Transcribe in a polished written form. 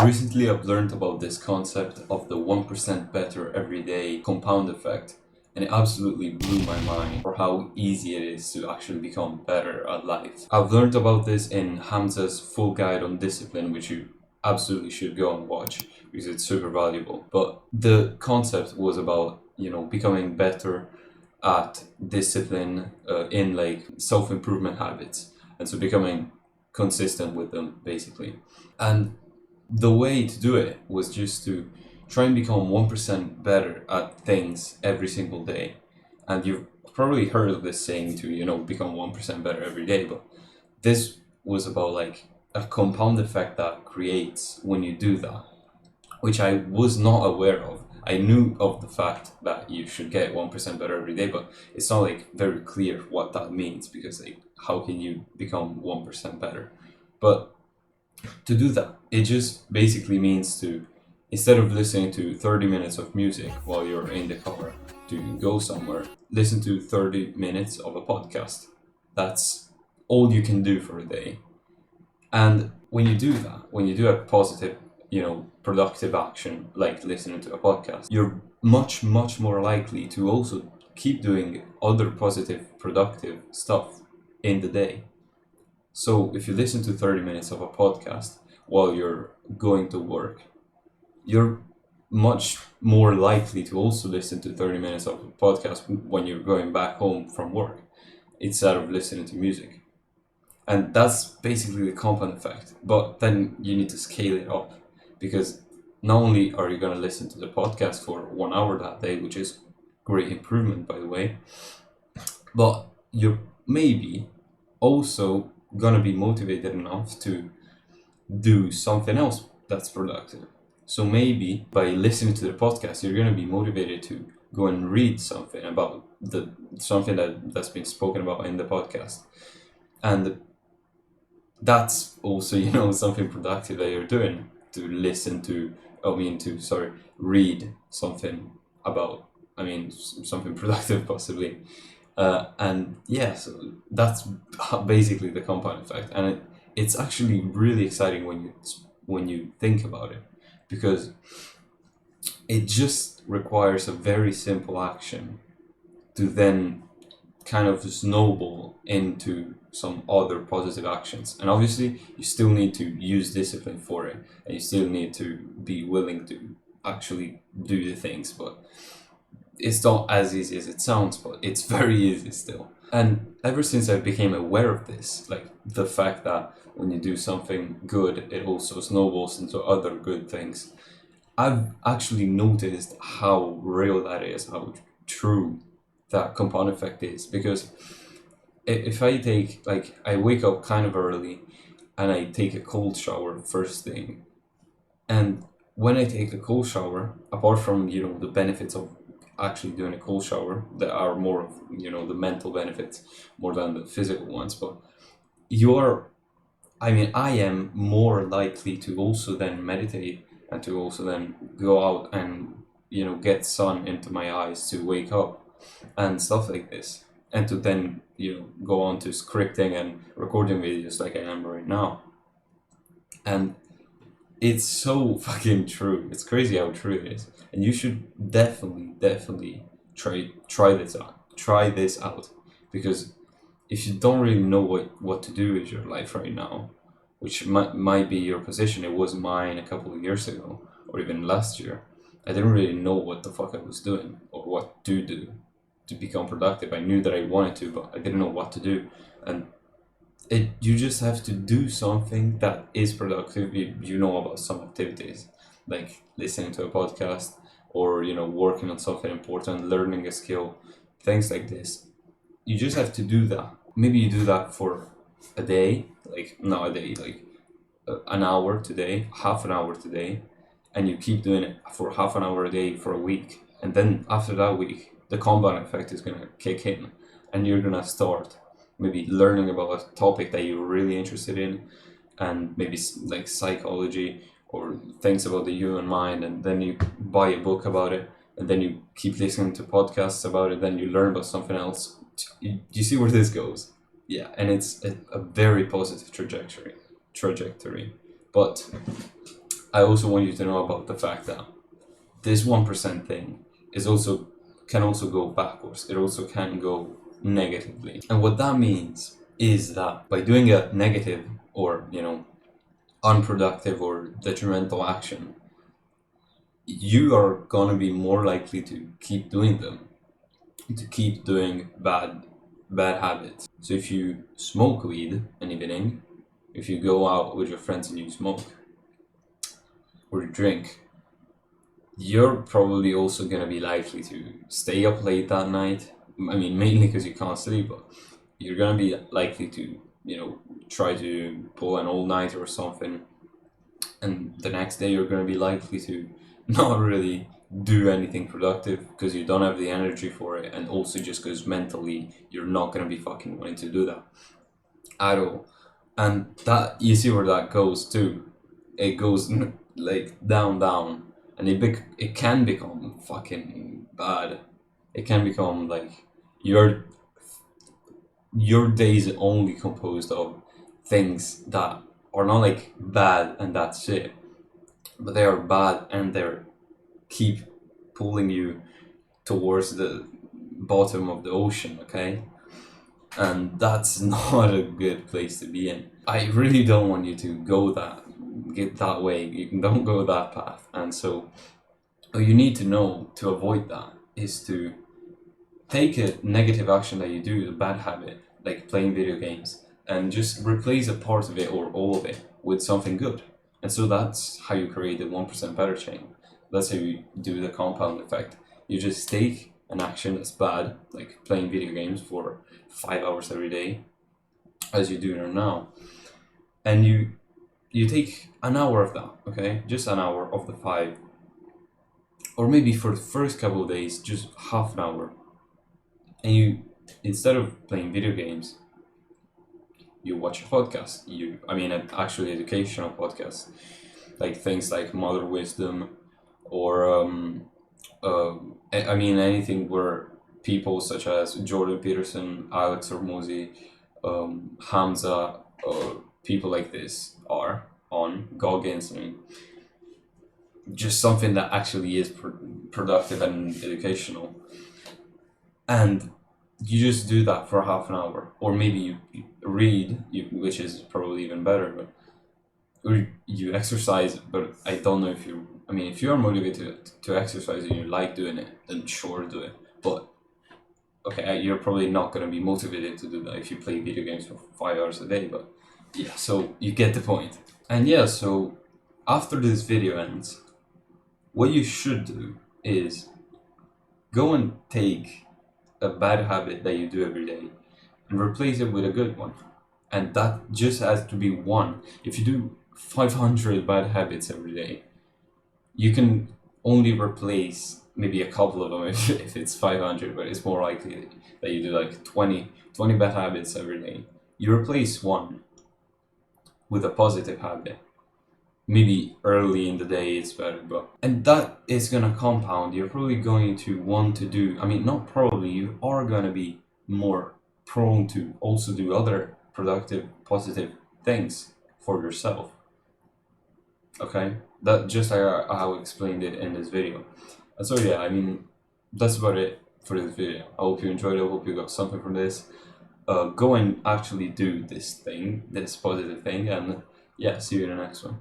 Recently, I've learned about this concept of the 1% better every day compound effect, and it absolutely blew my mind for how easy it is to actually become better at life. I've learned about this in Hamza's full guide on discipline, which you absolutely should go and watch because it's super valuable. But the concept was about, becoming better at discipline in like self improvement habits, and so becoming consistent with them basically. And the way to do it was just to try and become 1% better at things every single day. And you've probably heard of this saying to, become 1% better every day, but this was about like a compound effect that creates when you do that, which I was not aware of. I knew of the fact that you should get 1% better every day, but it's not like very clear what that means because like how can you become 1% better? But to do that, it just basically means to, instead of listening to 30 minutes of music while you're in the car to go somewhere, listen to 30 minutes of a podcast. That's all you can do for a day. And when you do that, when you do a positive, productive action like listening to a podcast, you're much, much more likely to also keep doing other positive, productive stuff in the day. So if you listen to 30 minutes of a podcast while you're going to work, you're much more likely to also listen to 30 minutes of a podcast when you're going back home from work instead of listening to music. And that's basically the compound effect. But then you need to scale it up because not only are you going to listen to the podcast for 1 hour that day, which is great improvement, by the way, but you're maybe also gonna be motivated enough to do something else that's productive. So maybe by listening to the podcast, you're gonna be motivated to go and read something about the something that's been spoken about in the podcast, and that's also something productive that you're doing to listen to. Read something about. Something productive possibly. And yeah, so that's basically the compound effect, and it's actually really exciting when you think about it, because it just requires a very simple action to then kind of snowball into some other positive actions. And obviously, you still need to use discipline for it, and you still need to be willing to actually do the things, but it's not as easy as it sounds, but it's very easy still. And ever since I became aware of this, like the fact that when you do something good, it also snowballs into other good things, I've actually noticed how real that is, how true that compound effect is. Because if I take, like, I wake up kind of early and I take a cold shower first thing, and when I take a cold shower, apart from, the benefits of actually doing a cold shower that are more of, the mental benefits more than the physical ones, but you are, I am more likely to also then meditate and to also then go out and, get sun into my eyes to wake up and stuff like this. And to then, go on to scripting and recording videos like I am right now. And it's so fucking true. It's crazy how true it is. And you should definitely try this out. Try this out. Because if you don't really know what to do with your life right now, which might be your position, it was mine a couple of years ago, or even last year. I didn't really know what the fuck I was doing or what to do to become productive. I knew that I wanted to, but I didn't know what to do. And you just have to do something that is productive. You know about some activities like listening to a podcast, or working on something important, learning a skill, things like this. You just have to do that. Maybe you do that for a day, like not a day, like an hour today, half an hour today, and you keep doing it for half an hour a day for a week, and then after that week the compound effect is going to kick in, and you're going to start maybe learning about a topic that you're really interested in, and maybe like psychology or things about the human mind, and then you buy a book about it, and then you keep listening to podcasts about it, then you learn about something else. You see where this goes? Yeah, and it's a very positive trajectory. But I also want you to know about the fact that this 1% thing can also go backwards. It also can go negatively. And what that means is that by doing a negative or, unproductive or detrimental action, you are gonna be more likely to keep doing them, to keep doing bad habits. So if you smoke weed in the evening, if you go out with your friends and you smoke or you drink, you're probably also gonna be likely to stay up late that night. I mean, mainly because you can't sleep, but you're gonna be likely to, try to pull an all-nighter or something, and the next day you're gonna be likely to not really do anything productive because you don't have the energy for it, and also just because mentally you're not gonna be fucking wanting to do that at all. And that, you see where that goes to. It goes like down, and it can become fucking bad. It can become like your day is only composed of things that are not like bad and that's it, but they are bad and they're keep pulling you towards the bottom of the ocean, okay? And that's not a good place to be in. I really don't want you to get that way. You don't go that path. And so what you need to know to avoid that is to take a negative action that you do, a bad habit, like playing video games, and just replace a part of it or all of it with something good. And so that's how you create the 1% better chain. That's how you do the compound effect. You just take an action that's bad, like playing video games for 5 hours every day, as you do now, and you take an hour of that, okay? Just an hour of the 5, or maybe for the first couple of days, just half an hour. And you, instead of playing video games, you watch a podcast. An actually educational podcast, like things like Mother Wisdom, or anything where people such as Jordan Peterson, Alex Hormozy, Hamza, or people like this are on Goggins. Just something that actually is productive and educational. And you just do that for half an hour, or maybe you read, which is probably even better, or you exercise. But I don't know if you are motivated to exercise and you like doing it, then sure, do it. But okay, you're probably not going to be motivated to do that if you play video games for 5 hours a day. But yeah, so you get the point. And yeah, so after this video ends, what you should do is go and take a bad habit that you do every day and replace it with a good one. And that just has to be one. If you do 500 bad habits every day, you can only replace maybe a couple of them if it's 500, but it's more likely that you do like 20 bad habits every day. You replace one with a positive habit. Maybe early in the day it's better, and that is gonna compound. You're probably going to want to do, not probably, you are gonna be more prone to also do other productive, positive things for yourself. Okay? That just how I explained it in this video. And so yeah, that's about it for this video. I hope you enjoyed it. I hope you got something from this. Go and actually do this positive thing, and yeah, see you in the next one.